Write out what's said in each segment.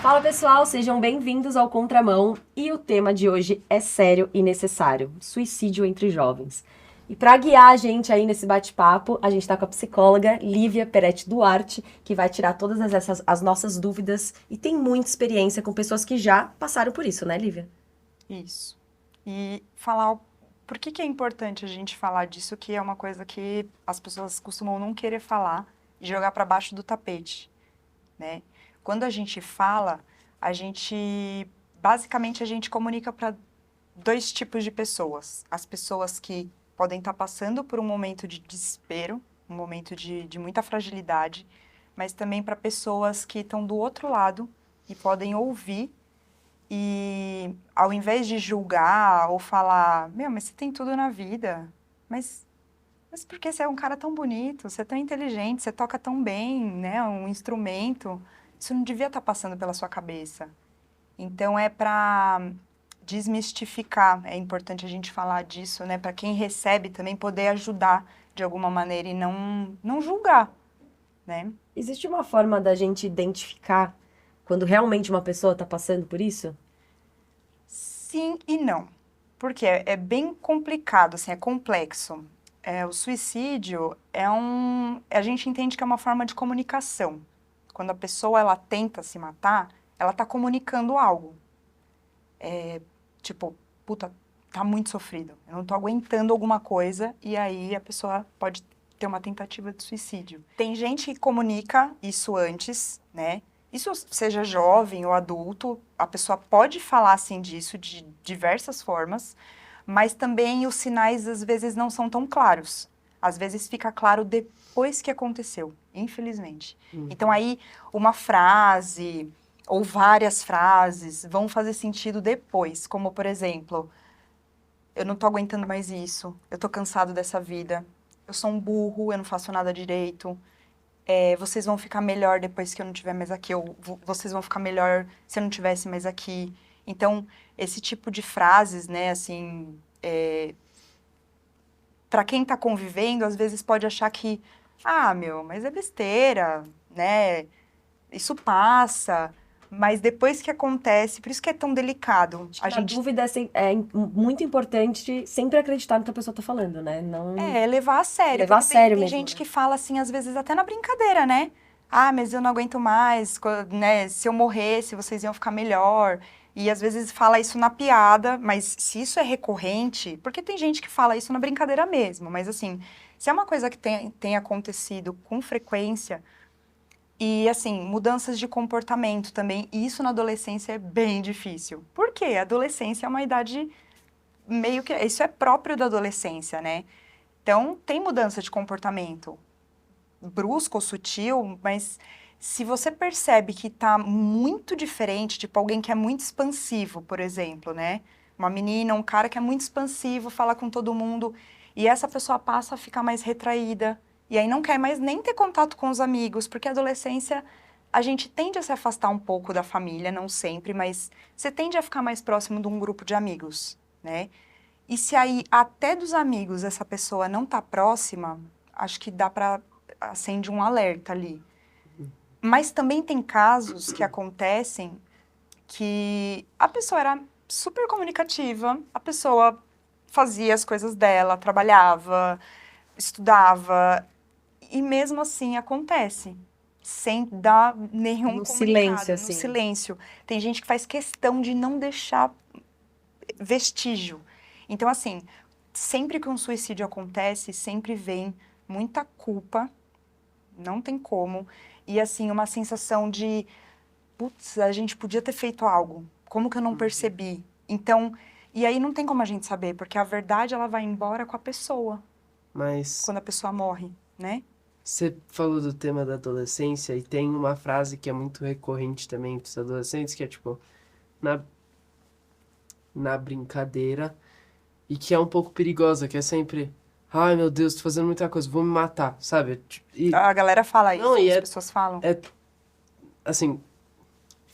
Fala pessoal, sejam bem-vindos ao Contramão e o tema de hoje é sério e necessário, suicídio entre jovens. E para guiar a gente aí nesse bate-papo, a gente está com a psicóloga Lívia Peretti Duarte, que vai tirar todas as nossas dúvidas e tem muita experiência com pessoas que já passaram por isso, né, Lívia? Isso. E falar por que é importante a gente falar disso, que é uma coisa que as pessoas costumam não querer falar e jogar para baixo do tapete, né? Quando a gente fala, basicamente a gente comunica para dois tipos de pessoas. As pessoas que podem estar passando por um momento de desespero, um momento de muita fragilidade, mas também para pessoas que estão do outro lado e podem ouvir e ao invés de julgar ou falar, mas você tem tudo na vida, mas por que você é um cara tão bonito, você é tão inteligente, você toca tão bem, né, um instrumento, isso não devia estar passando pela sua cabeça. Então é para desmistificar, é importante a gente falar disso, né, para quem recebe também poder ajudar de alguma maneira e não julgar, né? Existe uma forma da gente identificar quando realmente uma pessoa está passando por isso? Sim e não, porque é bem complicado, assim, é complexo. O suicídio a gente entende que é uma forma de comunicação. Quando a pessoa, ela tenta se matar, ela está comunicando algo. Tipo, puta, tá muito sofrido, eu não tô aguentando alguma coisa, e aí a pessoa pode ter uma tentativa de suicídio. Tem gente que comunica isso antes, né? Isso seja jovem ou adulto, a pessoa pode falar assim disso de diversas formas, mas também os sinais às vezes não são tão claros. Às vezes fica claro depois que aconteceu, infelizmente. Então aí uma frase ou várias frases vão fazer sentido depois, como por exemplo, eu não tô aguentando mais isso, eu tô cansado dessa vida, eu sou um burro, eu não faço nada direito, vocês vão ficar melhor depois que eu não estiver mais aqui, ou vocês vão ficar melhor se eu não estivesse mais aqui. Então, esse tipo de frases, né, assim, para quem tá convivendo, às vezes pode achar que, mas é besteira, né, isso passa, mas depois que acontece, por isso que é tão delicado. A dúvida é muito importante sempre acreditar no que a pessoa tá falando, né? Não... levar a sério. Levar a sério tem mesmo, gente né? que fala assim, às vezes até na brincadeira, né? Mas eu não aguento mais, né? Se eu morresse, vocês iam ficar melhor. E às vezes fala isso na piada, mas se isso é recorrente, porque tem gente que fala isso na brincadeira mesmo, mas assim, se é uma coisa que tem acontecido com frequência, e assim, mudanças de comportamento também, e isso na adolescência é bem difícil. Por quê? A adolescência é uma idade meio que... Isso é próprio da adolescência, né? Então, tem mudança de comportamento, brusco ou sutil, mas se você percebe que tá muito diferente, tipo alguém que é muito expansivo, por exemplo, né? Uma menina, um cara que é muito expansivo, fala com todo mundo, e essa pessoa passa a ficar mais retraída, e aí não quer mais nem ter contato com os amigos, porque a adolescência, a gente tende a se afastar um pouco da família, não sempre, mas você tende a ficar mais próximo de um grupo de amigos, né? E se aí até dos amigos essa pessoa não tá próxima, acho que dá para acende um alerta ali. Mas também tem casos que acontecem que a pessoa era super comunicativa, a pessoa fazia as coisas dela, trabalhava, estudava, e mesmo assim acontece, sem dar nenhum No comunicado, silêncio, assim. no silêncio. Tem gente que faz questão de não deixar vestígio. Então, assim, sempre que um suicídio acontece, sempre vem muita culpa, não tem como, e assim, uma sensação de, putz, a gente podia ter feito algo, como que eu não percebi? Então, e aí não tem como a gente saber, porque a verdade, ela vai embora com a pessoa, Mas quando a pessoa morre, né? você falou do tema da adolescência e tem uma frase que é muito recorrente também entre os adolescentes, que é tipo, na brincadeira, e que é um pouco perigosa, que é sempre, ai meu Deus, tô fazendo muita coisa, vou me matar, sabe? A galera fala isso, Não, e as pessoas falam. assim,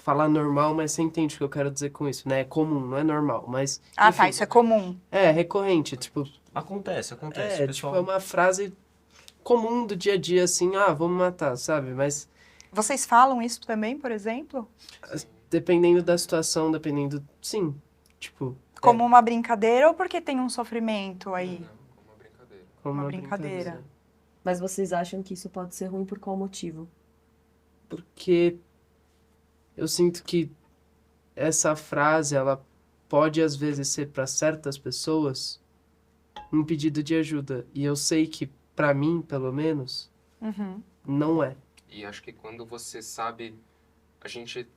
falar normal, mas você entende o que eu quero dizer com isso, né? É comum, não é normal, mas... Ah, enfim, tá, isso é comum. é recorrente, tipo... Acontece, É, pessoal. tipo, é uma frase comum do dia a dia, assim, ah, vamos matar, sabe? Mas Vocês falam isso também, por exemplo? dependendo da situação, dependendo... Sim, tipo... Como uma brincadeira ou porque tem um sofrimento aí? Não, como uma brincadeira. como uma brincadeira. Mas vocês acham que isso pode ser ruim por qual motivo? Porque eu sinto que essa frase, ela pode às vezes ser para certas pessoas um pedido de ajuda. E eu sei que, para mim, pelo menos, Uhum. não é. E acho que quando você sabe, a gente,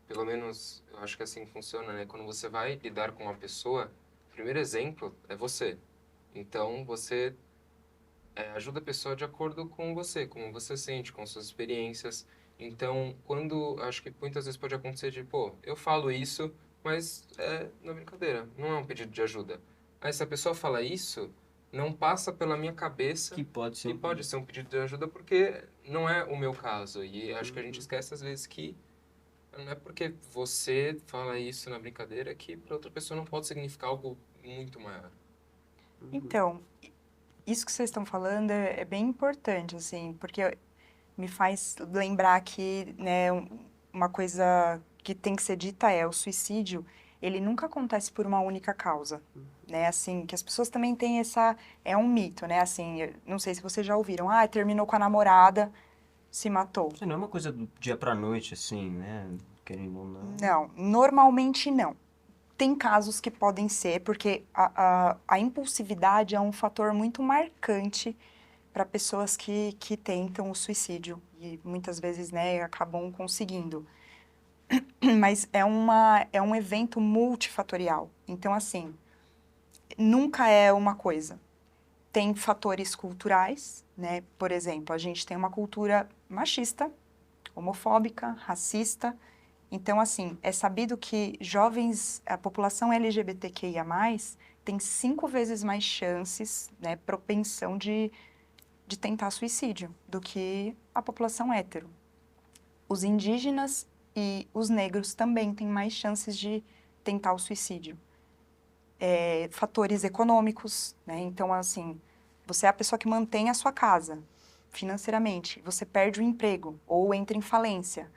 pelo menos, eu acho que assim funciona, né? Quando você vai lidar com uma pessoa, o primeiro exemplo é você. Então, você ajuda a pessoa de acordo com você, como você sente, com suas experiências. Então, quando, acho que muitas vezes pode acontecer de, pô, eu falo isso, mas é na brincadeira, não é um pedido de ajuda. Aí, se a pessoa fala isso, não passa pela minha cabeça Que pode ser que pode ser um pedido de ajuda porque não é o meu caso. E acho que a gente esquece às vezes que não é porque você fala isso na brincadeira que para outra pessoa não pode significar algo muito maior. Então, isso que vocês estão falando é bem importante, assim, porque me faz lembrar que, né, uma coisa que tem que ser dita é o suicídio, ele nunca acontece por uma única causa, né, assim, que as pessoas também têm é um mito, né, assim, não sei se vocês já ouviram, terminou com a namorada, se matou. Não é uma coisa do dia pra noite, assim, né? Querendo ou não. Não, normalmente não. Tem casos que podem ser, porque a impulsividade é um fator muito marcante para pessoas que tentam o suicídio e muitas vezes, né, acabam conseguindo. Mas é um evento multifatorial. Então, assim, nunca é uma coisa. Tem fatores culturais, né? Por exemplo, a gente tem uma cultura machista, homofóbica, racista. Então, assim, é sabido que a população LGBTQIA+, tem 5 vezes mais chances, né, propensão de tentar suicídio do que a população hétero. Os indígenas e os negros também têm mais chances de tentar o suicídio. Fatores econômicos, né? Então, assim, você é a pessoa que mantém a sua casa financeiramente, você perde o emprego ou entra em falência.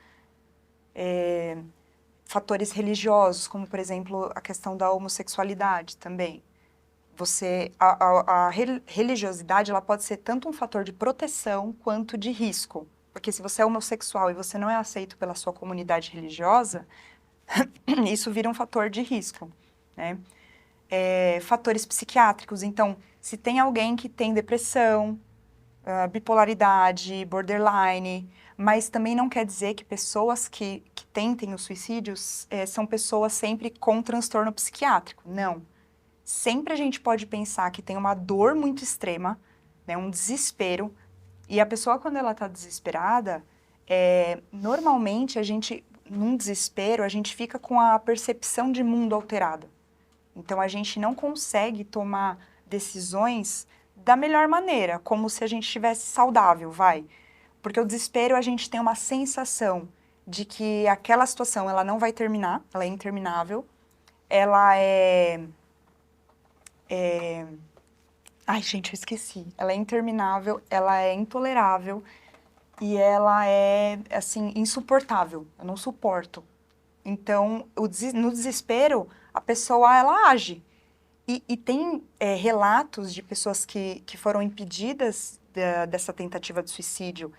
Fatores religiosos, como, por exemplo, a questão da homossexualidade também. A religiosidade, ela pode ser tanto um fator de proteção quanto de risco. Porque se você é homossexual e você não é aceito pela sua comunidade religiosa, isso vira um fator de risco, né? Fatores psiquiátricos. Então, se tem alguém que tem depressão, bipolaridade, borderline, mas também não quer dizer que pessoas que tentem os suicídios são pessoas sempre com transtorno psiquiátrico. Não. Sempre a gente pode pensar que tem uma dor muito extrema, né, um desespero, e a pessoa, quando ela está desesperada, normalmente num desespero, a gente fica com a percepção de mundo alterada. Então, a gente não consegue tomar decisões da melhor maneira, como se a gente estivesse saudável, vai. Porque o desespero, a gente tem uma sensação de que aquela situação, ela não vai terminar, ela é interminável, ela Ai, gente, eu esqueci. Ela é interminável, ela é intolerável e ela é, assim, insuportável. Eu não suporto. Então, no desespero, a pessoa, ela age. E tem relatos de pessoas que foram impedidas dessa tentativa de suicídio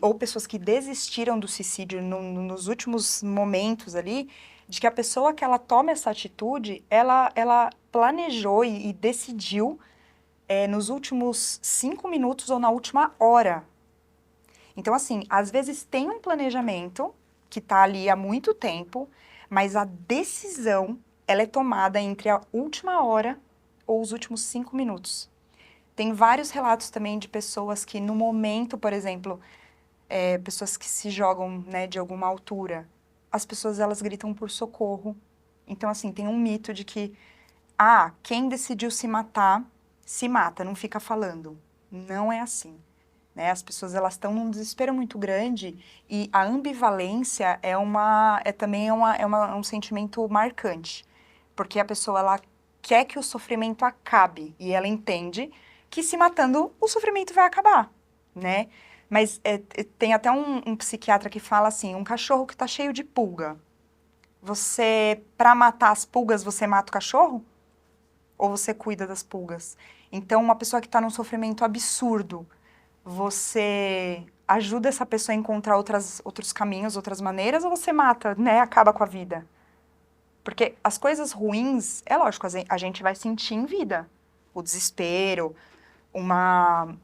ou pessoas que desistiram do suicídio nos últimos momentos ali, de que a pessoa que ela toma essa atitude, ela planejou e decidiu nos últimos 5 minutos ou na última hora. Então, assim, às vezes tem um planejamento que está ali há muito tempo, mas a decisão, ela é tomada entre a última hora ou os últimos 5 minutos. Tem vários relatos também de pessoas que no momento, por exemplo, pessoas que se jogam, né, de alguma altura, as pessoas, elas gritam por socorro. Então, assim, tem um mito de que, quem decidiu se matar, se mata, não fica falando. Não é assim. né? As pessoas, elas estão num desespero muito grande e a ambivalência também um sentimento marcante, porque a pessoa, ela quer que o sofrimento acabe e ela entende que se matando, o sofrimento vai acabar, né? Mas tem até um psiquiatra que fala assim, um cachorro que tá cheio de pulga, para matar as pulgas, você mata o cachorro? Ou você cuida das pulgas? Então, uma pessoa que está num sofrimento absurdo, você ajuda essa pessoa a encontrar outros caminhos, outras maneiras, ou você mata, né? Acaba com a vida? Porque as coisas ruins, é lógico, a gente vai sentir em vida. O desespero, uma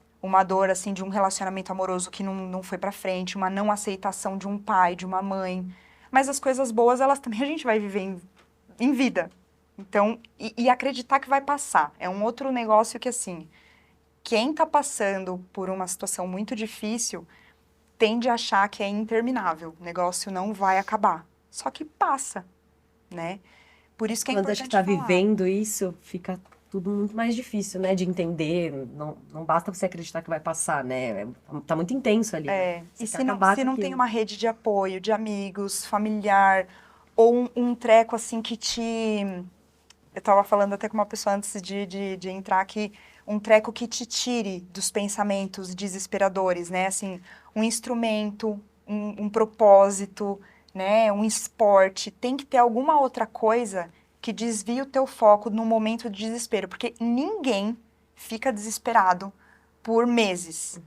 dor, assim, de um relacionamento amoroso que não foi pra frente, uma não aceitação de um pai, de uma mãe. Mas as coisas boas, elas também a gente vai viver em vida. Então, e acreditar que vai passar. É um outro negócio que, assim, quem tá passando por uma situação muito difícil tende a achar que é interminável. O negócio não vai acabar. Só que passa, né? Por isso que é Quando a importante gente tá falar. vivendo isso, fica tudo muito mais difícil, né, de entender. Não basta você acreditar que vai passar, né? Tá muito intenso ali. Né? Você E quer se acabar com não aquilo. tem uma rede de apoio, de amigos, familiar, ou um treco, assim, que te... Eu tava falando até com uma pessoa antes de entrar aqui, um treco que te tire dos pensamentos desesperadores, né? Assim, um instrumento, um propósito, né? Um esporte. Tem que ter alguma outra coisa que desvie o teu foco no momento de desespero, porque ninguém fica desesperado por meses,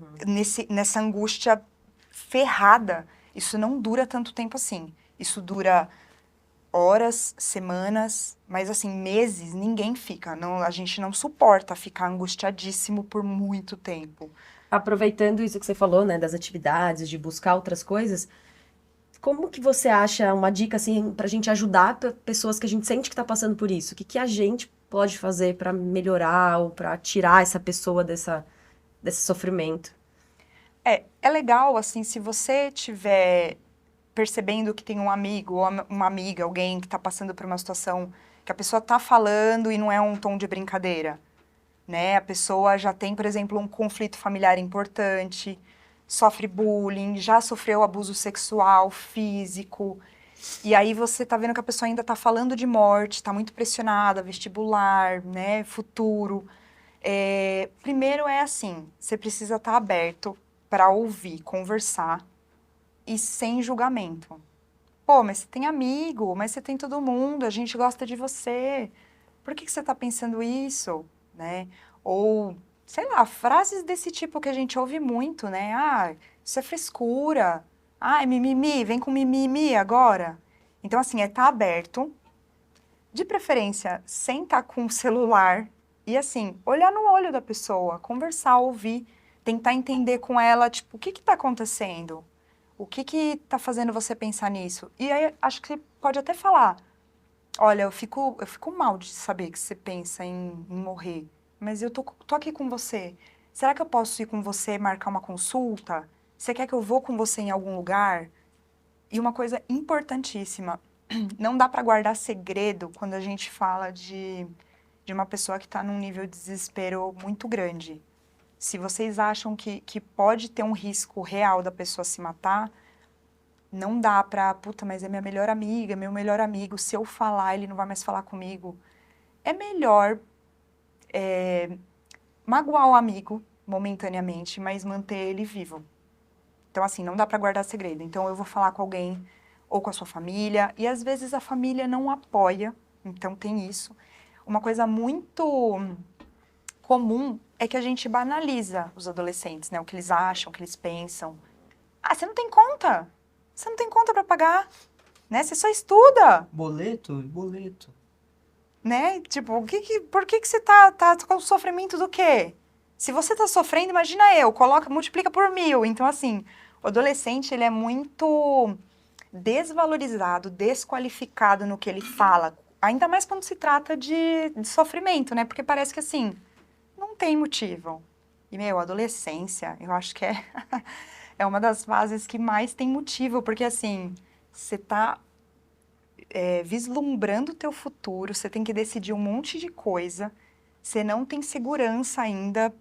nessa angústia ferrada. Isso não dura tanto tempo assim. Isso dura horas, semanas, mas assim, meses, ninguém fica. Não, a gente não suporta ficar angustiadíssimo por muito tempo. Aproveitando isso que você falou, né, das atividades, de buscar outras coisas, como que você acha uma dica, assim, pra gente ajudar pessoas que a gente sente que tá passando por isso? O que que a gente pode fazer pra melhorar ou pra tirar essa pessoa desse sofrimento? É legal, assim, se você tiver percebendo que tem um amigo ou uma amiga, alguém que está passando por uma situação que a pessoa está falando e não é um tom de brincadeira, né? A pessoa já tem, por exemplo, um conflito familiar importante, sofre bullying, já sofreu abuso sexual, físico, e aí você tá vendo que a pessoa ainda tá falando de morte, tá muito pressionada, vestibular, né, futuro. Primeiro é assim, você precisa estar aberto para ouvir, conversar e sem julgamento. Pô, mas você tem amigo, mas você tem todo mundo, a gente gosta de você. Por que você tá pensando isso, né? Ou, sei lá, frases desse tipo que a gente ouve muito, né? Ah, isso é frescura. Ah, é mimimi, vem com mimimi agora. Então, assim, tá aberto. De preferência, sem estar com o celular. E, assim, olhar no olho da pessoa, conversar, ouvir, tentar entender com ela, tipo, o que que tá acontecendo? O que que tá fazendo você pensar nisso? E aí, acho que você pode até falar, olha, eu fico mal de saber que você pensa em morrer, mas eu tô aqui com você. Será que eu posso ir com você marcar uma consulta? Você quer que eu vou com você em algum lugar? E uma coisa importantíssima, não dá para guardar segredo quando a gente fala de uma pessoa que está num nível de desespero muito grande. Se vocês acham que pode ter um risco real da pessoa se matar, não dá pra, puta, mas é minha melhor amiga, meu melhor amigo, se eu falar, ele não vai mais falar comigo. É melhor magoar o amigo momentaneamente, mas manter ele vivo. Então, assim, não dá pra guardar segredo. Então, eu vou falar com alguém ou com a sua família, e às vezes a família não apoia, então tem isso. Uma coisa muito comum é que a gente banaliza os adolescentes, né? O que eles acham, o que eles pensam. Ah, você não tem conta. Você não tem conta pra pagar, né? Você só estuda, Boleto. né? Tipo, por que você tá com sofrimento do quê? Se você tá sofrendo, imagina eu, multiplica por 1000. Então, assim, o adolescente, ele é muito desvalorizado, desqualificado no que ele fala. Ainda mais quando se trata de sofrimento, né? Porque parece que, assim, não tem motivo. E, a adolescência, eu acho que é uma das fases que mais tem motivo, porque, assim, você tá vislumbrando o teu futuro, você tem que decidir um monte de coisa, você não tem segurança ainda,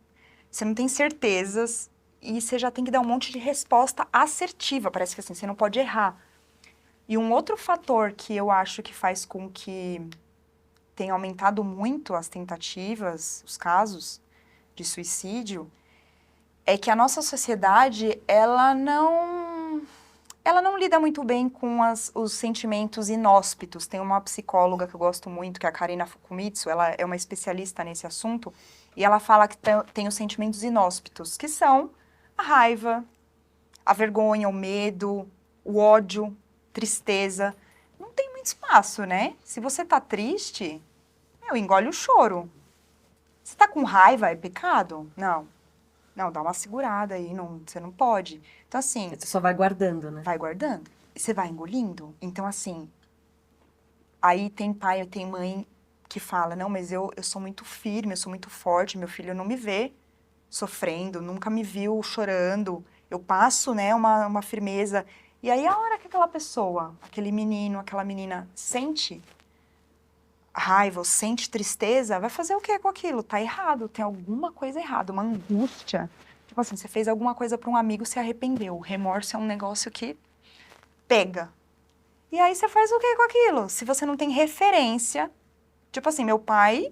você não tem certezas, e você já tem que dar um monte de resposta assertiva. Parece que assim, você não pode errar. E um outro fator que eu acho que faz com que tenha aumentado muito as tentativas, os casos de suicídio, é que a nossa sociedade, ela não lida muito bem com os sentimentos inóspitos. Tem uma psicóloga que eu gosto muito, que é a Karina Fukumitsu, ela é uma especialista nesse assunto, e ela fala que tem os sentimentos inóspitos, que são a raiva, a vergonha, o medo, o ódio, tristeza. Não tem muito espaço, né? Se você tá triste, engole o choro. Você tá com raiva, é pecado? Não. Não, dá uma segurada aí, você não pode. Então, assim... Você só vai guardando, né? Vai guardando. E você vai engolindo. Então, assim... Aí tem pai, tem mãe que fala, não, mas eu sou muito firme, eu sou muito forte, meu filho não me vê sofrendo, nunca me viu chorando. Eu passo, né, uma firmeza. E aí, a hora que aquela pessoa, aquele menino, aquela menina sente raiva ou sente tristeza, vai fazer o que com aquilo? Tá errado, tem alguma coisa errada, uma angústia. Tipo assim, você fez alguma coisa para um amigo, se arrependeu. O remorso é um negócio que pega. E aí você faz o que com aquilo? Se você não tem referência, tipo assim, meu pai,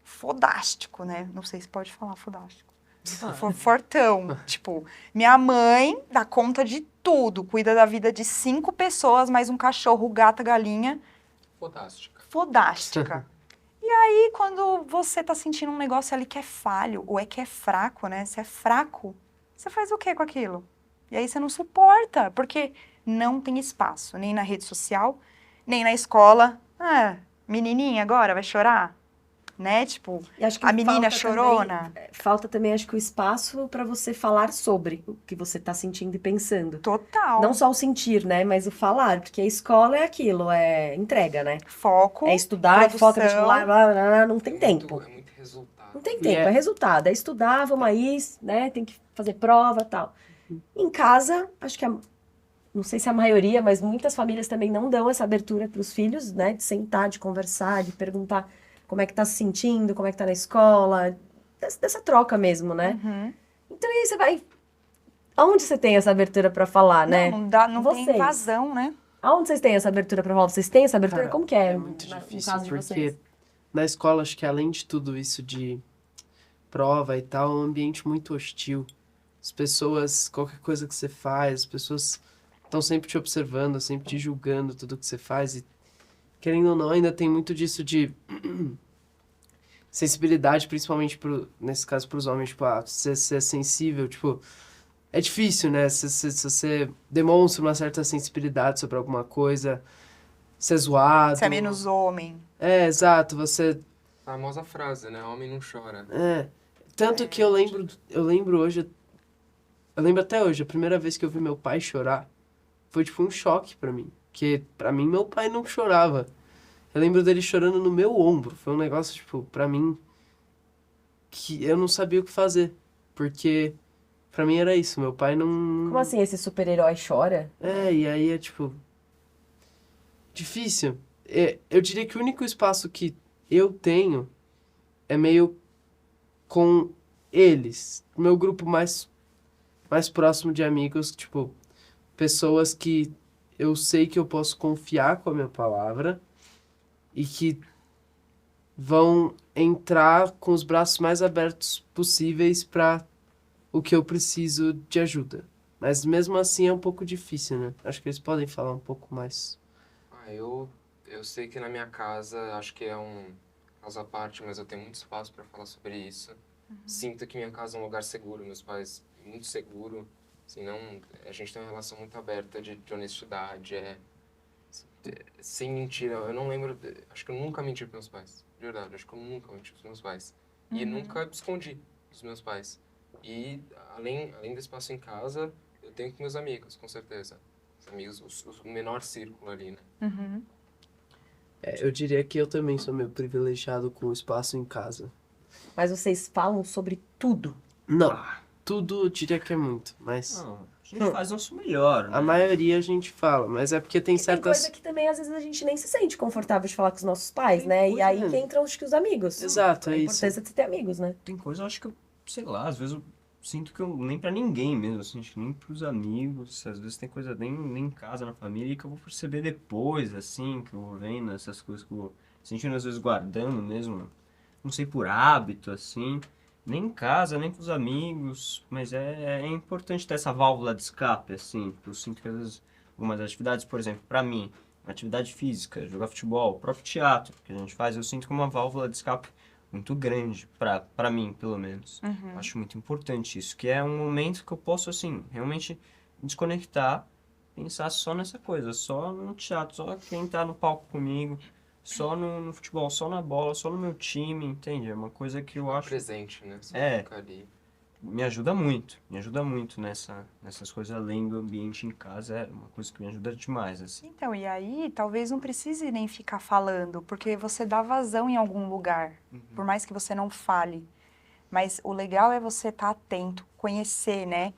fodástico, né? Não sei se pode falar fodástico. Fortão. Tipo, minha mãe dá conta de tudo, cuida da vida de 5 pessoas, mais um cachorro, gata, galinha. Fodástica. E aí, quando você tá sentindo um negócio ali que é falho, ou é que é fraco, né? Se é fraco, você faz o que com aquilo? E aí você não suporta, porque não tem espaço, nem na rede social, nem na escola. Ah, menininha agora vai chorar? Né? Tipo, a menina chorona. Falta também, acho que o espaço para você falar sobre o que você tá sentindo e pensando. Total. Não só o sentir, né? Mas o falar, porque a escola é aquilo, é entrega, né? Foco, é estudar, foca, vestibular, blá, blá, blá, não tem tempo. É muito resultado. Não tem tempo, é resultado. É estudar, vamos aí, né? Tem que fazer prova e tal. Em casa, acho que não sei se a maioria, mas muitas famílias também não dão essa abertura para os filhos, né? De sentar, de conversar, de perguntar como é que tá se sentindo, como é que tá na escola, dessa troca mesmo, né? Uhum. Então aí você vai... Aonde você tem essa abertura para falar, né? Não tem vazão, né? Aonde vocês têm essa abertura para falar? Vocês têm essa abertura? Cara, Como que é? É muito no difícil, caso de porque vocês? na escola, acho que além de tudo isso de prova e tal, é um ambiente muito hostil. As pessoas, qualquer coisa que você faz, as pessoas estão sempre te observando, sempre te julgando tudo que você faz. E, querendo ou não, ainda tem muito disso de sensibilidade, principalmente, nesse caso, para os homens. Tipo, você ser sensível, tipo... É difícil, né? Se você demonstra uma certa sensibilidade sobre alguma coisa, você é zoado. Você é menos homem. É, exato, você... A famosa frase, né? Homem não chora. É. Tanto que eu lembro hoje... Eu lembro até hoje, a primeira vez que eu vi meu pai chorar, foi tipo um choque pra mim. Porque pra mim, meu pai não chorava. Eu lembro dele chorando no meu ombro. Foi um negócio, tipo, pra mim, que eu não sabia o que fazer. Porque... Pra mim era isso, meu pai não... Como assim esse super-herói chora? É, e aí é tipo... Difícil. Eu diria que o único espaço que eu tenho é meio com eles. Meu grupo mais próximo de amigos, tipo... Pessoas que eu sei que eu posso confiar com a minha palavra e que vão entrar com os braços mais abertos possíveis pra... o que eu preciso de ajuda. Mas mesmo assim é um pouco difícil, né? Acho que eles podem falar um pouco mais. Eu sei que na minha casa, acho que é um caso à parte, mas eu tenho muito espaço para falar sobre isso. Sinto que minha casa é um lugar seguro, meus pais, muito seguro. Assim, a gente tem uma relação muito aberta de honestidade, sem mentira. Eu não lembro, acho que eu nunca menti para meus pais. De verdade, acho que eu nunca menti para meus pais. E nunca escondi dos meus pais. E, além do espaço em casa, eu tenho com meus amigos, com certeza. Os amigos, o menor círculo ali, né? Uhum. Eu diria que eu também sou meio privilegiado com o espaço em casa. Mas vocês falam sobre tudo. Não, tudo eu diria que é muito, mas... Não, a gente faz nosso melhor, né? A maioria a gente fala, mas é porque tem Tem certas... coisa que também, às vezes, a gente nem se sente confortável de falar com os nossos pais, né? E coisa, aí que entram, acho que os amigos. Exato, é A isso. importância de você ter amigos, né? Tem coisa, eu acho que, sei lá, às vezes sinto que eu nem pra ninguém mesmo, assim, acho que nem pros amigos, às vezes tem coisa nem em casa, na família, que eu vou perceber depois, assim, que eu vou vendo essas coisas que eu vou sentindo, às vezes guardando mesmo, não sei, por hábito, assim, nem em casa, nem pros amigos, mas é importante ter essa válvula de escape, assim, porque eu sinto que às vezes algumas atividades, por exemplo, pra mim, atividade física, jogar futebol, o próprio teatro que a gente faz, eu sinto que é uma válvula de escape muito grande, pra mim, pelo menos. Uhum. Acho muito importante isso, que é um momento que eu posso, assim, realmente desconectar, pensar só nessa coisa, só no teatro, só quem tá no palco comigo, só no futebol, só na bola, só no meu time, entende? É uma coisa que eu acho, Presente, né? Você É. fica ali. me ajuda muito nessas coisas, além do ambiente em casa, é uma coisa que me ajuda demais, assim. Então, e aí, talvez não precise nem ficar falando, porque você dá vazão em algum lugar, por mais que você não fale. Mas o legal é você estar atento, conhecer, né?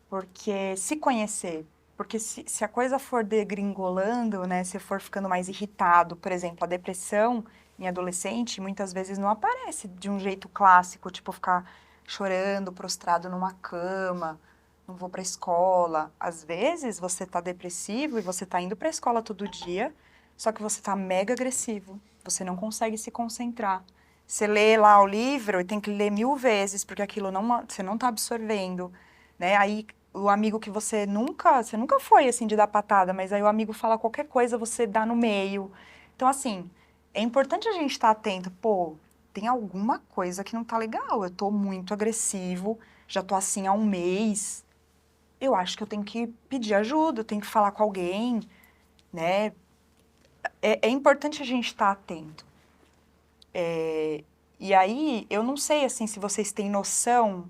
Porque se conhecer, porque se a coisa for degringolando, né? Se for ficando mais irritado, por exemplo, a depressão em adolescente muitas vezes não aparece de um jeito clássico, tipo ficar chorando, prostrado numa cama, não vou para a escola. Às vezes você tá depressivo e você tá indo para a escola todo dia, só que você tá mega agressivo, você não consegue se concentrar. Você lê lá o livro e tem que ler 1000 vezes, porque aquilo não, você não tá absorvendo, né? Aí o amigo que você nunca foi assim de dar patada, mas aí o amigo fala qualquer coisa, você dá no meio. Então, assim, é importante a gente estar atento. Pô, tem alguma coisa que não tá legal. Eu tô muito agressivo, já tô assim há um mês. Eu acho que eu tenho que pedir ajuda, eu tenho que falar com alguém, né? É importante a gente estar atento. E aí, eu não sei, assim, se vocês têm noção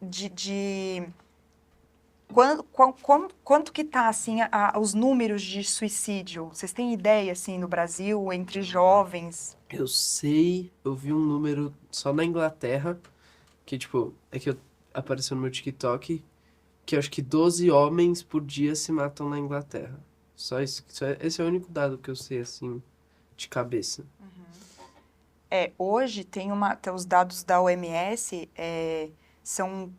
de quanto que tá, assim, os números de suicídio? Vocês têm ideia, assim, no Brasil, entre jovens? Eu sei, eu vi um número só na Inglaterra, que tipo, apareceu no meu TikTok, que eu acho que 12 homens por dia se matam na Inglaterra. Só isso, esse é o único dado que eu sei, assim, de cabeça. Hoje tem os dados da OMS, são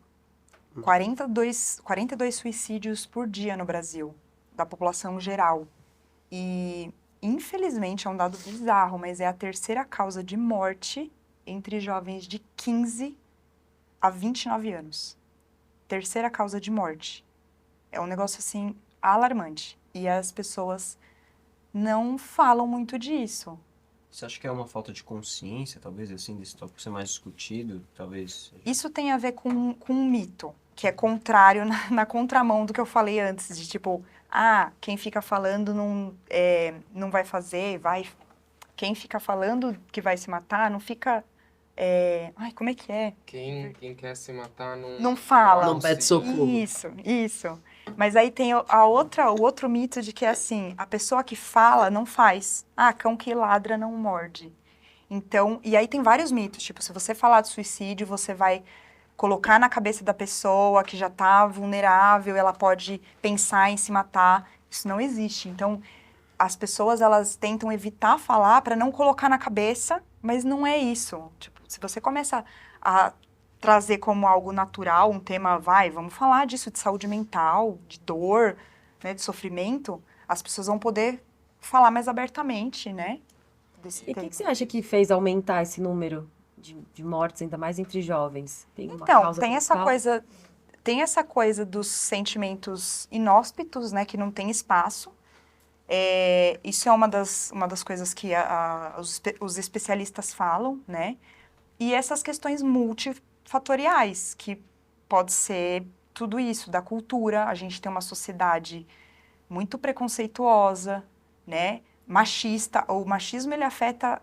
42 suicídios por dia no Brasil, da população geral. E, infelizmente, é um dado bizarro, mas é a terceira causa de morte entre jovens de 15 a 29 anos. Terceira causa de morte. É um negócio, assim, alarmante. E as pessoas não falam muito disso. Você acha que é uma falta de consciência, talvez, assim, desse tópico ser mais discutido, talvez? Isso tem a ver com um mito, que é contrário, na contramão do que eu falei antes, de tipo, quem fica falando não vai fazer, quem fica falando que vai se matar, não fica, como é que é? Quem quer se matar Não fala. Não pede socorro. Isso. Mas aí tem o outro mito de que é assim, a pessoa que fala não faz. Cão que ladra não morde. Então, e aí tem vários mitos, tipo, se você falar de suicídio, você vai colocar na cabeça da pessoa que já tá vulnerável, ela pode pensar em se matar. Isso não existe. Então, as pessoas, elas tentam evitar falar para não colocar na cabeça, mas não é isso. Tipo, se você começa a trazer como algo natural um tema, vamos falar disso, de saúde mental, de dor, né, de sofrimento, as pessoas vão poder falar mais abertamente, né, desse E o tema. que você acha que fez aumentar esse número de mortes, ainda mais entre jovens? Tem uma Então, causa tem essa principal? coisa dos sentimentos inóspitos, né, que não tem espaço. Isso é uma das coisas que os especialistas falam, né? E essas questões multifatoriais, que pode ser tudo isso, da cultura. A gente tem uma sociedade muito preconceituosa, né? Machista. O machismo, ele afeta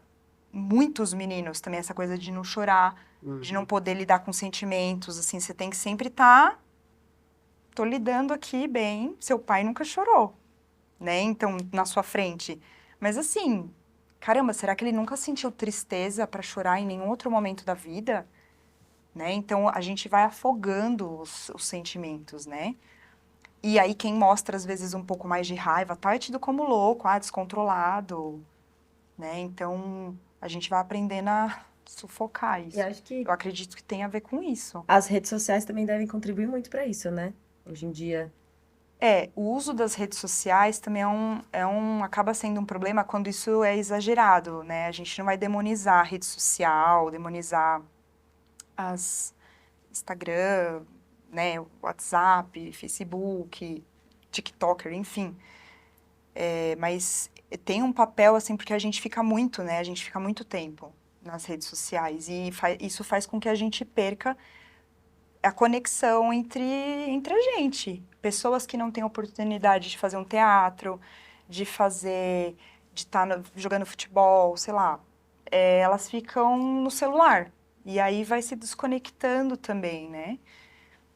muitos meninos também, essa coisa de não chorar, de não poder lidar com sentimentos, assim, você tem que sempre tô lidando aqui bem, seu pai nunca chorou, né, então, na sua frente. Mas assim, caramba, será que ele nunca sentiu tristeza para chorar em nenhum outro momento da vida? Né, então a gente vai afogando os sentimentos, né. E aí quem mostra, às vezes, um pouco mais de raiva, é tido como louco, descontrolado, né, então a gente vai aprendendo a sufocar isso. E acho que Eu acredito que tem a ver com isso. as redes sociais também devem contribuir muito para isso, né? Hoje em dia. O uso das redes sociais também acaba sendo um problema quando isso é exagerado, né? A gente não vai demonizar a rede social, demonizar as Instagram, né? WhatsApp, Facebook, TikToker, enfim. Mas tem um papel, assim, porque a gente fica muito, né? A gente fica muito tempo nas redes sociais e isso faz com que a gente perca a conexão entre a gente. Pessoas que não têm oportunidade de fazer um teatro, de estar jogando futebol, sei lá, elas ficam no celular. E aí vai se desconectando também, né?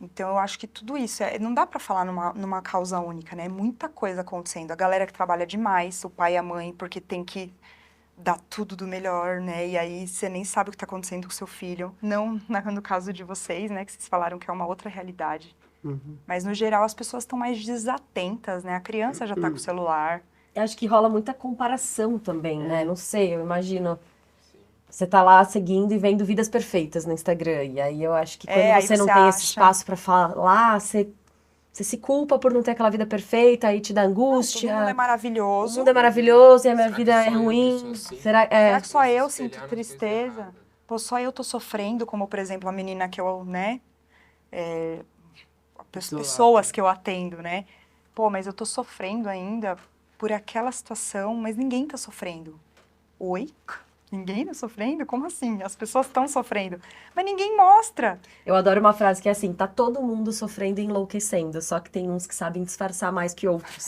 Então, eu acho que tudo isso, não dá para falar numa causa única, né? É muita coisa acontecendo. A galera que trabalha demais, o pai e a mãe, porque tem que dar tudo do melhor, né? E aí você nem sabe o que está acontecendo com o seu filho. Não no caso de vocês, né? Que vocês falaram que é uma outra realidade. Mas, no geral, as pessoas estão mais desatentas, né? A criança já está com o celular. Eu acho que rola muita comparação também, né? Não sei, eu imagino. Você tá lá seguindo e vendo vidas perfeitas no Instagram. E aí eu acho que quando aí você não você tem esse acha- espaço pra falar, você se culpa por não ter aquela vida perfeita, aí te dá Todo mundo é angústia. O maravilhoso. mundo é maravilhoso e a minha Será que vida só é eu que ruim. sou assim? Será Será que só Se eu espelhar sinto nas coisas tristeza? erradas. Pô, só eu tô sofrendo, como, por exemplo, a menina que eu, né? Do Pessoas lado. que eu atendo, né? Pô, mas eu tô sofrendo ainda por aquela situação, mas ninguém tá sofrendo. Oi? Ninguém tá sofrendo? Como assim? As pessoas estão sofrendo. Mas ninguém mostra. Eu adoro uma frase que é assim, tá todo mundo sofrendo e enlouquecendo, só que tem uns que sabem disfarçar mais que outros.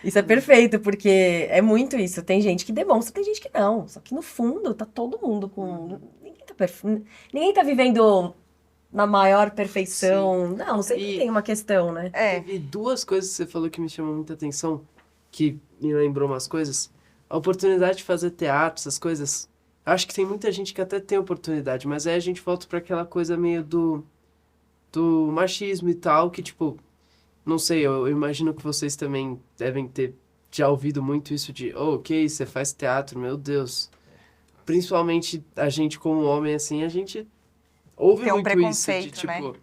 Isso é perfeito, porque é muito isso. Tem gente que demonstra, tem gente que não. Só que no fundo, tá todo mundo com... Ninguém tá vivendo na maior perfeição. Não, sempre E- tem uma questão, né? Teve duas coisas que você falou que me chamou muita atenção, que me lembrou umas coisas. A oportunidade de fazer teatro, essas coisas. Acho que tem muita gente que até tem oportunidade, mas aí a gente volta pra aquela coisa meio do machismo e tal, que tipo, não sei, eu imagino que vocês também devem ter já ouvido muito isso de, oh, ok, você faz teatro, meu Deus. Principalmente a gente como homem, assim, a gente ouve Tem um muito isso de preconceito, tipo,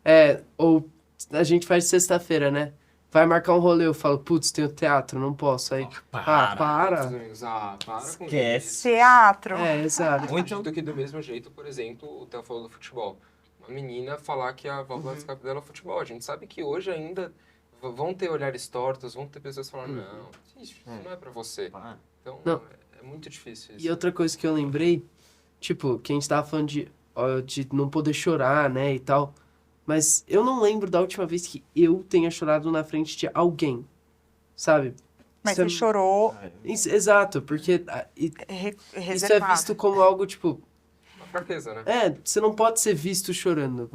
né? ou a gente faz de sexta-feira, né? Vai marcar um rolê, eu falo, putz, tenho teatro, não posso. Aí, Meus para. amigos, para com Esquece. isso. Teatro. Exato. Eu acredito que do mesmo jeito, por exemplo, o Theo falou do futebol. Uma menina falar que a válvula de escape dela é o futebol. A gente sabe que hoje ainda vão ter olhares tortos, vão ter pessoas falando, não, isso não é pra você. Então, Não. é muito difícil isso. E outra coisa que eu lembrei, tipo, que a gente tava falando de não poder chorar, né, e tal. Mas eu não lembro da última vez que eu tenha chorado na frente de alguém, sabe? Mas Isso você chorou Exato, porque isso é reservado. visto como algo, tipo, Uma fraqueza, né? você não pode ser visto chorando.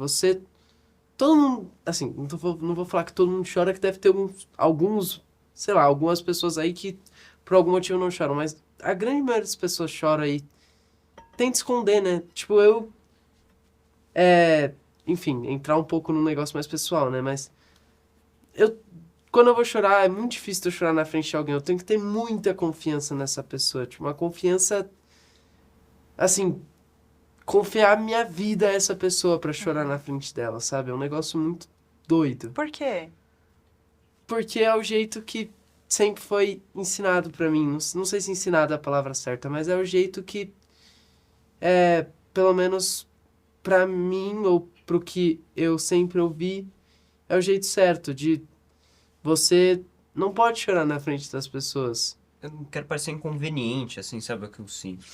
Todo mundo, assim, não vou falar que todo mundo chora, que deve ter alguns, sei lá, algumas pessoas aí que por algum motivo não choram, mas a grande maioria das pessoas chora e tenta esconder, né? Tipo, enfim, entrar um pouco num negócio mais pessoal, né? Mas quando eu vou chorar, é muito difícil eu chorar na frente de alguém. Eu tenho que ter muita confiança nessa pessoa. Tipo, uma confiança, assim, confiar minha vida a essa pessoa pra chorar na frente dela, sabe? É um negócio muito doido. Por quê? Porque é o jeito que sempre foi ensinado pra mim. Não sei se ensinado é a palavra certa, mas é o jeito que, pelo menos pra mim, ou pro que eu sempre ouvi, é o jeito certo de você não pode chorar na frente das pessoas. Eu não quero parecer inconveniente, assim, sabe o que eu sinto?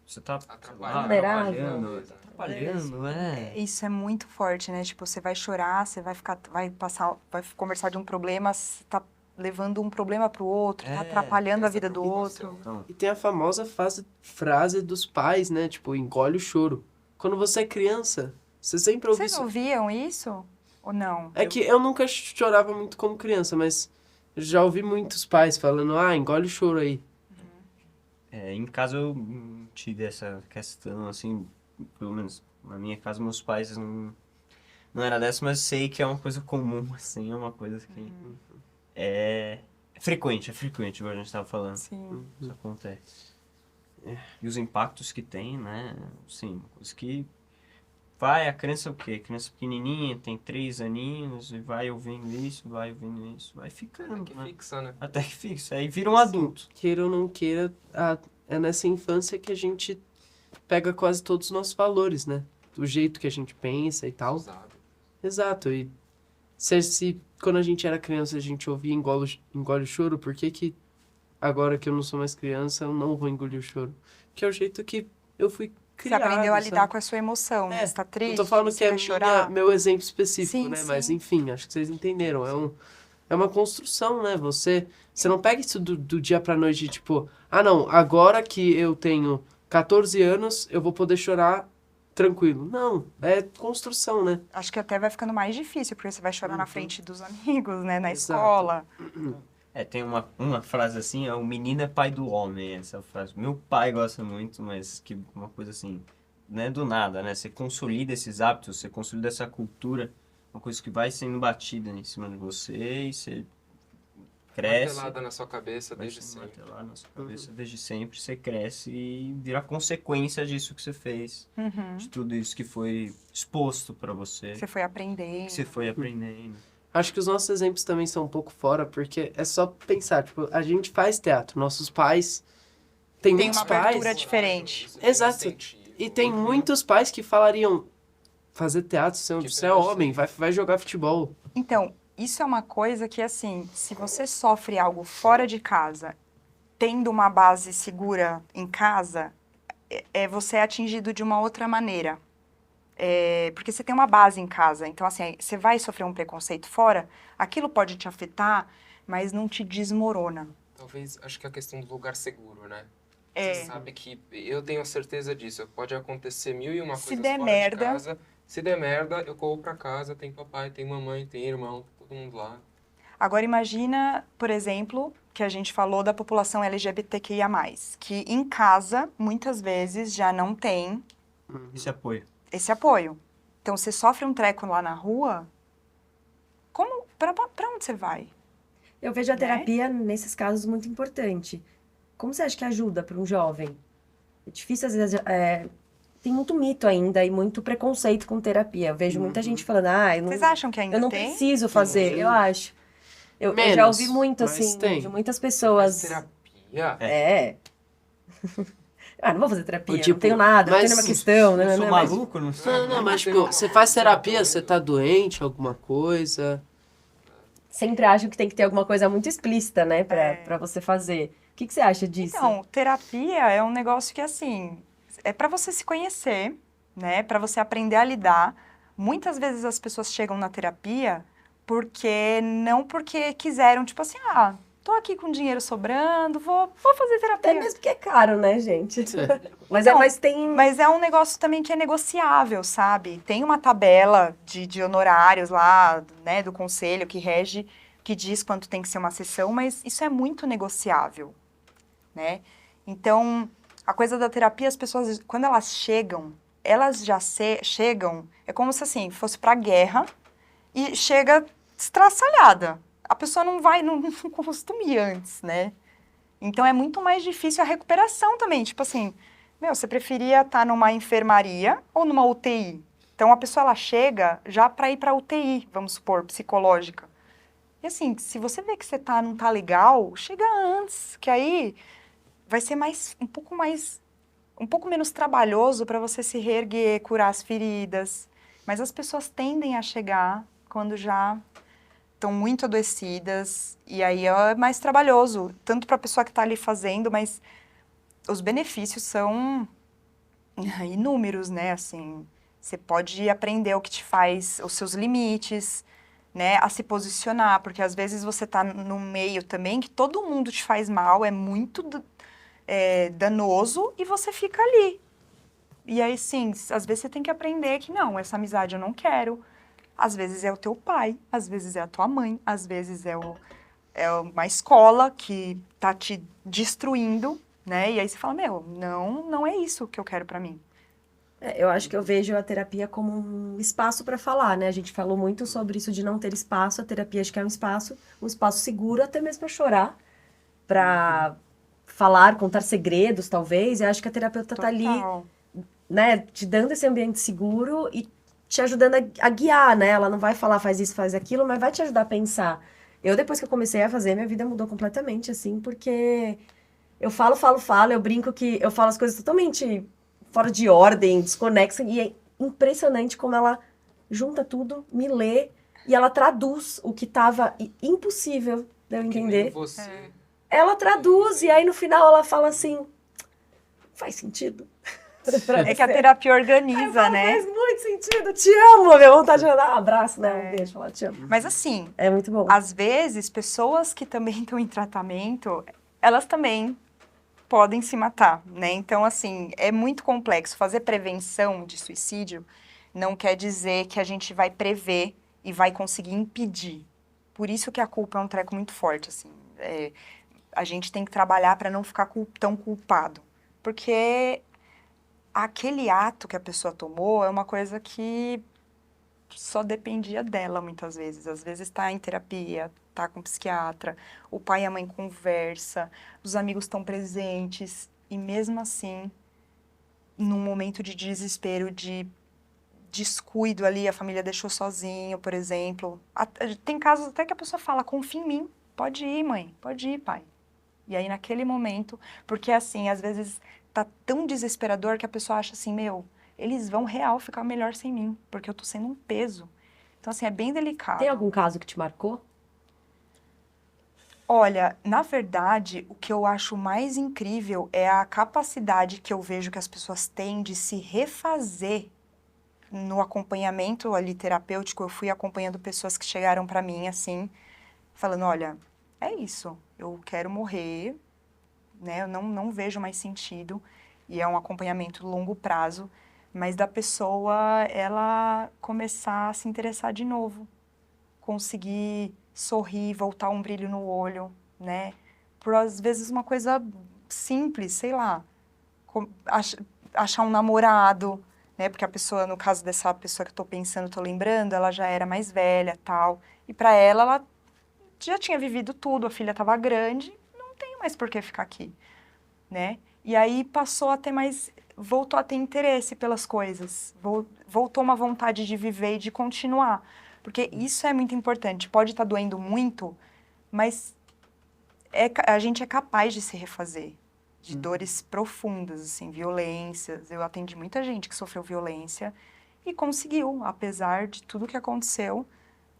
Você tá Atrapalhando. Vulnerável. atrapalhando, Isso é muito forte, né? Tipo, você vai chorar, você vai conversar de um problema, você tá levando um problema pro outro, tá atrapalhando a essa vida do preocupação. outro. Então, E tem a famosa frase dos pais, né? Tipo, engole o choro. Quando você é criança, você sempre ouve Vocês isso. ouviam isso? Ou não? É que eu nunca chorava muito como criança, mas eu já ouvi muitos pais falando, engole o choro aí. em casa eu tive essa questão, assim, pelo menos na minha casa meus pais não era dessa, mas sei que é uma coisa comum, assim, é uma coisa que é frequente, igual a gente tava falando. Sim. Isso acontece. e os impactos que tem, né? Assim, os que vai, a criança o quê? Criança pequenininha, tem 3 aninhos, e vai ouvindo isso, vai ficando, Que né? fixa, né? Até que fixa, aí vira um adulto. Queira ou não queira, é nessa infância que a gente pega quase todos os nossos valores, né? O jeito que a gente pensa e tal. Usado. Exato, e se quando a gente era criança a gente ouvia engole o choro, por que agora que eu não sou mais criança eu não vou engolir o choro? Que é o jeito que eu fui Você criado, aprendeu a lidar sabe? com a sua emoção, né? Você tá triste, Não tô falando você que é quer chorar. meu exemplo específico, Sim, né? sim. Mas enfim, acho que vocês entenderam. É uma construção, né? Você não pega isso do dia pra noite, tipo, não, agora que eu tenho 14 anos, eu vou poder chorar tranquilo. Não, é construção, né? Acho que até vai ficando mais difícil, porque você vai chorar na frente dos amigos, né? Na Exato. escola. Tem uma frase assim, o menino é pai do homem, essa frase. Meu pai gosta muito, mas que uma coisa assim, não é do nada, né? Você consolida esses hábitos, você consolida essa cultura, uma coisa que vai sendo batida em cima de você e você cresce. Martelada na sua cabeça Vai desde sendo sempre. martelado na sua cabeça desde sempre, você cresce e vira consequência disso que você fez, Uhum. de tudo isso que foi exposto pra você, Você foi aprendendo. que você foi aprendendo. Acho que os nossos exemplos também são um pouco fora, porque é só pensar, tipo, a gente faz teatro, nossos pais... Tem Tem muitos uma abertura pais... diferente. Isso tem Exato. incentivo. E tem muitos pais que falariam, fazer teatro, você Que é homem, vai jogar futebol. Então, isso é uma coisa que, assim, se você sofre algo fora de casa, tendo uma base segura em casa, você é atingido de uma outra maneira. Porque você tem uma base em casa. Então, assim, você vai sofrer um preconceito fora, aquilo pode te afetar, mas não te desmorona. Talvez, acho que é a questão do lugar seguro, né? É. Você sabe que, eu tenho certeza disso, pode acontecer mil e uma Se coisas der fora merda- de casa. Se der merda, eu corro pra casa, tem papai, tem mamãe, tem irmão, todo mundo lá. Agora, imagina, por exemplo, que a gente falou da população LGBTQIA+, que em casa, muitas vezes, já não tem Esse apoio. esse apoio. Então, você sofre um treco lá na rua, pra onde você vai? Eu vejo a Né? terapia, nesses casos, muito importante. Como você acha que ajuda para um jovem? É difícil, às vezes, tem muito mito ainda e muito preconceito com terapia. Eu vejo muita gente falando, eu não, Vocês acham que ainda eu não tem? preciso fazer, Tem. eu acho. Eu já Menos, ouvi muito, mas assim, tem. de muitas Mas pessoas. terapia? Não vou fazer terapia, Ou, tipo, não tenho nada, não mas tenho nenhuma questão, Não né? sou Mas- maluco, não sou. Não, mas tipo, você faz terapia, você tá doente, alguma coisa... Sempre acham que tem que ter alguma coisa muito explícita, né, pra você fazer. O que você acha disso? Então, terapia é um negócio que, assim, é pra você se conhecer, né? Pra você aprender a lidar. Muitas vezes as pessoas chegam na terapia não porque quiseram, tipo assim, tô aqui com dinheiro sobrando, vou fazer terapia. Até mesmo porque é caro, né, gente? Mas, Então, mas tem... Mas é um negócio também que é negociável, sabe? Tem uma tabela de honorários lá, né, do conselho que rege, que diz quanto tem que ser uma sessão, mas isso é muito negociável, né? Então, a coisa da terapia, as pessoas, quando elas chegam, chegam, é como se, assim, fosse pra guerra e chega estraçalhada. A pessoa não costuma ir antes, né? Então, é muito mais difícil a recuperação também, tipo assim... você preferia estar numa enfermaria ou numa UTI? Então, a pessoa, ela chega já para ir para UTI, vamos supor, psicológica. E assim, se você vê que você não tá legal, chega antes, que aí vai ser um pouco menos trabalhoso para você se reerguer, curar as feridas. Mas as pessoas tendem a chegar quando já estão muito adoecidas, e aí é mais trabalhoso, tanto para a pessoa que está ali fazendo, mas... os benefícios são inúmeros, né? Assim, você pode aprender o que te faz, os seus limites, né? A se posicionar, porque às vezes você tá num meio também que todo mundo te faz mal, é muito danoso, e você fica ali. E aí, sim, às vezes você tem que aprender que não, essa amizade eu não quero. Às vezes é o teu pai, às vezes é a tua mãe, às vezes é uma escola que tá te destruindo, né? E aí você fala, não é isso que eu quero pra mim. Eu acho que eu vejo a terapia como um espaço para falar, né? A gente falou muito sobre isso de não ter espaço. A terapia acho que é um espaço seguro, até mesmo para chorar, para falar, contar segredos, talvez. Eu acho que a terapeuta tá ali, Total. né, te dando esse ambiente seguro e te ajudando a guiar, né? Ela não vai falar, faz isso, faz aquilo, mas vai te ajudar a pensar. Eu, depois que eu comecei a fazer, minha vida mudou completamente, assim, porque eu falo, eu brinco que eu falo as coisas totalmente fora de ordem, desconexa, e é impressionante como ela junta tudo, me lê, e ela traduz o que tava impossível de eu Que nem entender. você. Ela traduz, e aí no final ela fala assim, faz sentido? É que a terapia organiza, né? Faz muito sentido, te amo, minha vontade de dar um abraço, né? Um beijo, falar te amo. Mas assim, É muito bom. às vezes, pessoas que também estão em tratamento, elas também podem se matar, né? Então, assim, é muito complexo. Fazer prevenção de suicídio não quer dizer que a gente vai prever e vai conseguir impedir. Por isso que a culpa é um treco muito forte, assim. A gente tem que trabalhar para não ficar tão culpado. Porque aquele ato que a pessoa tomou é uma coisa que só dependia dela muitas vezes. Às vezes está em terapia, tá com psiquiatra, o pai e a mãe conversa, os amigos estão presentes e mesmo assim, num momento de desespero, de descuido ali, a família deixou sozinho, por exemplo. Tem casos até que a pessoa fala, confia em mim, pode ir, mãe, pode ir, pai. E aí naquele momento, porque assim, às vezes tá tão desesperador que a pessoa acha assim, meu, eles vão real ficar melhor sem mim, porque eu tô sendo um peso. Então, assim, é bem delicado. Tem algum caso que te marcou? Olha, na verdade, o que eu acho mais incrível é a capacidade que eu vejo que as pessoas têm de se refazer no acompanhamento ali terapêutico. Eu fui acompanhando pessoas que chegaram pra mim, assim, falando, olha, é isso, eu quero morrer, né, eu não vejo mais sentido, e é um acompanhamento longo prazo, mas da pessoa, ela começar a se interessar de novo, conseguir sorrir, voltar um brilho no olho, né, por às vezes uma coisa simples, sei lá, achar um namorado, né, porque a pessoa, no caso dessa pessoa que eu tô pensando, tô lembrando, ela já era mais velha, tal, e pra ela já tinha vivido tudo, a filha tava grande, não tem mais por que ficar aqui, né? E aí passou a ter mais, voltou a ter interesse pelas coisas, voltou uma vontade de viver e de continuar, porque isso é muito importante, pode estar doendo muito, mas a gente é capaz de se refazer, de dores profundas, assim, violências. Eu atendi muita gente que sofreu violência e conseguiu, apesar de tudo que aconteceu,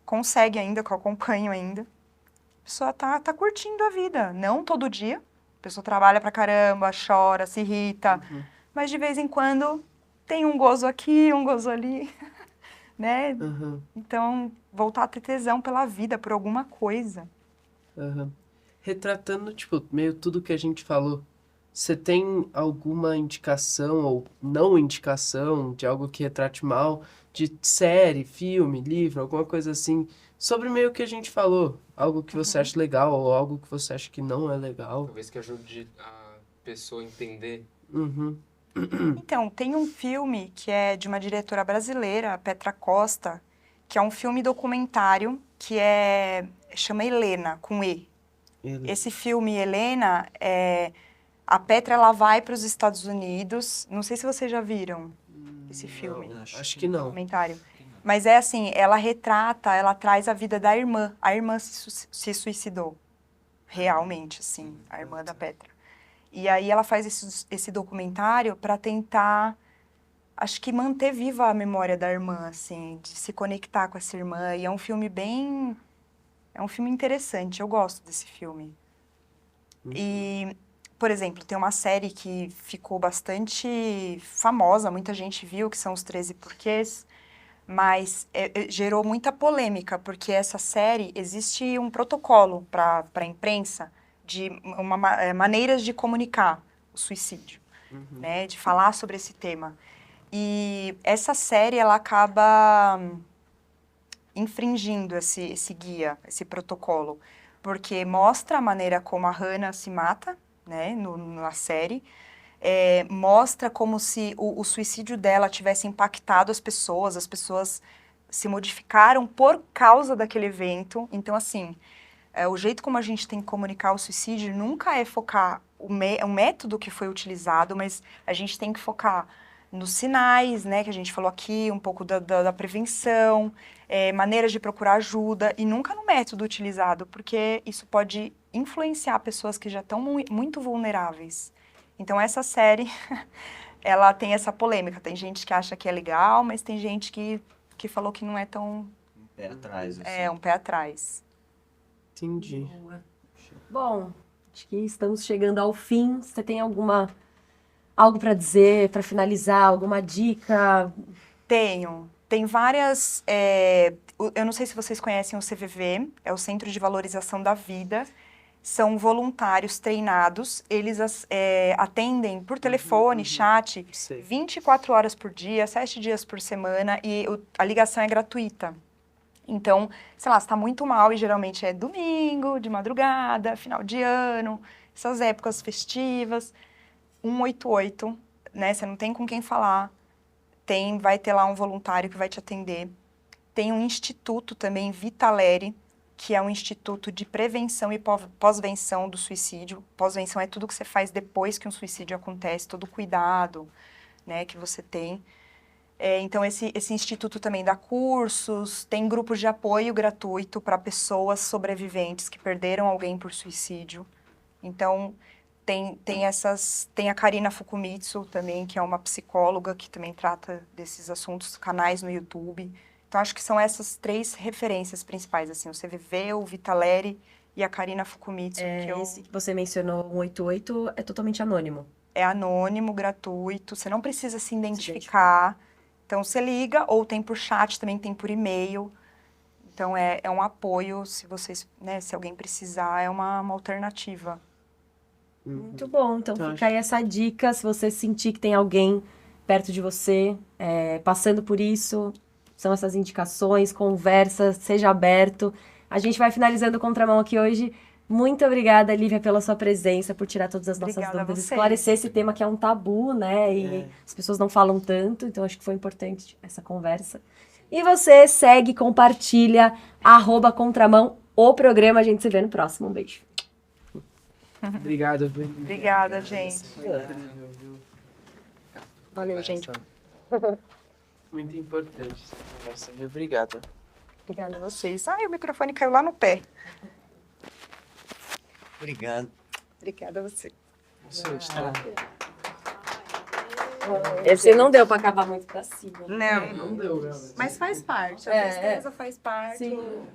consegue ainda, que eu acompanho ainda. A pessoa tá curtindo a vida, não todo dia. A pessoa trabalha pra caramba, chora, se irrita, mas de vez em quando tem um gozo aqui, um gozo ali, né? Aham, Então, voltar a ter tesão pela vida, por alguma coisa. aham. Retratando, tipo, meio tudo que a gente falou, você tem alguma indicação ou não indicação de algo que retrate mal, de série, filme, livro, alguma coisa assim, sobre meio que a gente falou? Algo que você acha legal ou algo que você acha que não é legal? Talvez que ajude a pessoa a entender. Uhum. Então, tem um filme que é de uma diretora brasileira, a Petra Costa, que é um filme documentário que chama Helena, com E. Esse filme, Helena, a Petra, ela vai para os Estados Unidos. Não sei se vocês já viram esse filme, Acho que não. documentário. Mas é assim, ela retrata, ela traz a vida da irmã. A irmã se suicidou, realmente, assim, a irmã da Petra. E aí ela faz esse documentário para tentar, acho que manter viva a memória da irmã, assim, de se conectar com essa irmã. E é um filme é um filme interessante, eu gosto desse filme. E, por exemplo, tem uma série que ficou bastante famosa, muita gente viu, que são os 13 Porquês, mas gerou muita polêmica, porque essa série, existe um protocolo para a imprensa de maneiras de comunicar o suicídio, né, de falar sobre esse tema. E essa série, ela acaba infringindo esse guia, esse protocolo, porque mostra a maneira como a Hannah se mata, né, na série, mostra como se o suicídio dela tivesse impactado as pessoas se modificaram por causa daquele evento. Então, assim, o jeito como a gente tem que comunicar o suicídio nunca é focar o método que foi utilizado, mas a gente tem que focar nos sinais, né, que a gente falou aqui, um pouco da prevenção, maneiras de procurar ajuda, e nunca no método utilizado, porque isso pode influenciar pessoas que já estão muito vulneráveis. Então, essa série, ela tem essa polêmica. Tem gente que acha que é legal, mas tem gente que falou que não é tão... Um pé atrás, assim. um pé atrás. Entendi. Bom, acho que estamos chegando ao fim. Você tem algo para dizer, para finalizar, alguma dica? Tem várias... eu não sei se vocês conhecem o CVV, é o Centro de Valorização da Vida. São voluntários treinados, eles atendem por telefone, chat, Sei. 24 horas por dia, 7 dias por semana, e a ligação é gratuita. Então, sei lá, você está muito mal, e geralmente é domingo, de madrugada, final de ano, essas épocas festivas, 188, né? Você não tem com quem falar, vai ter lá um voluntário que vai te atender. Tem um instituto também, Vitaleri, que é um instituto de prevenção e pós-venção do suicídio. Pós-venção é tudo que você faz depois que um suicídio acontece, todo o cuidado, né, que você tem. Então, esse instituto também dá cursos, tem grupos de apoio gratuito para pessoas sobreviventes que perderam alguém por suicídio. Então, tem a Karina Fukumitsu também, que é uma psicóloga que também trata desses assuntos, canais no YouTube. Então, acho que são essas 3 referências principais, assim, o CVV, o Vitaleri e a Karina Fukumitsu. Esse que você mencionou, 188, é totalmente anônimo. É anônimo, gratuito, você não precisa se identificar. Então, você liga, ou tem por chat, também tem por e-mail. Então, é um apoio, se vocês, né, se alguém precisar, é uma alternativa. Muito bom, então Então, fica aí essa dica, se você sentir que tem alguém perto de você, passando por isso, são essas indicações, conversa, seja aberto. A gente vai finalizando o Contramão aqui hoje. Muito obrigada, Lívia, pela sua presença, por tirar todas as nossas Obrigada a dúvidas, vocês. esclarecer esse tema que é um tabu, né? E as pessoas não falam tanto, então acho que foi importante essa conversa. E você segue, compartilha, @Contramão, o programa. A gente se vê no próximo. Um beijo. Obrigado. Obrigada, gente. Valeu, gente. Muito importante essa conversa, viu? Obrigado. Obrigada a vocês. Ai, o microfone caiu lá no pé. Obrigado. Obrigada a você. Esse não deu pra acabar muito pra cima. Não, Não deu, galera. mas faz parte. A É, tristeza faz parte. Sim,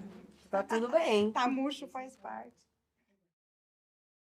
tá tudo bem. Tá murcho faz parte.